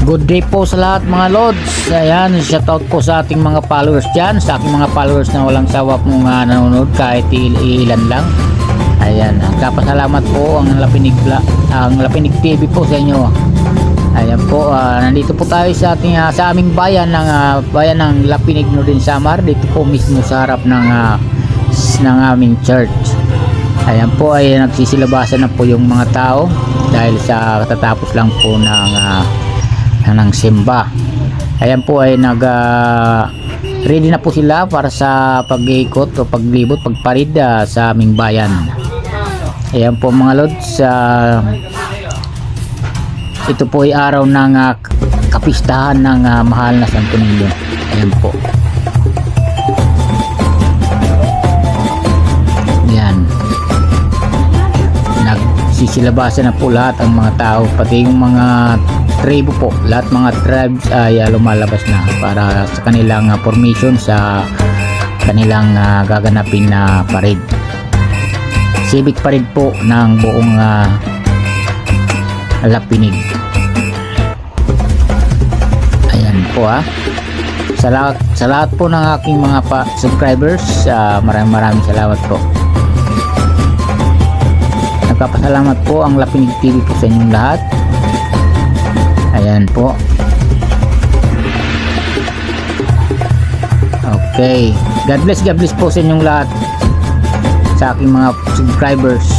Good day po sa lahat mga Lods. Ayan, shoutout po sa ating mga followers dyan, sa aking mga followers na walang sawa pong nanonood kahit ilan lang. Ayan, kapasalamat po ang Lapinig TV po sa inyo. Ayan po, nandito po tayo sa ating sa aming bayan ng Lapinig Northern Samar, dito po mismo sa harap ng aming church. Ayan po ay nagsisilabasan na po yung mga tao dahil sa katatapos lang po ng simba. Ayan po ay ready na po sila para sa pag-iikot o paglibot, pagparid sa aming bayan. Ayan po mga Lods, ito po ay araw ng kapistahan ng mahal na Santo Niño. Ayan po. Ayan, nagsisilabasan na po lahat ang mga tao, pati yung mga tribo po, lahat mga tribes ay lumalabas na para sa kanilang formation sa kanilang gaganapin na parade, civic parade po ng buong Lapinig. Ayan po sa lahat po ng aking mga subscribers, maraming salamat po. Nagpapasalamat po ang Lapinig TV po sa inyong lahat. Ayan po. Okay, God bless po sa inyong lahat, sa aking mga subscribers.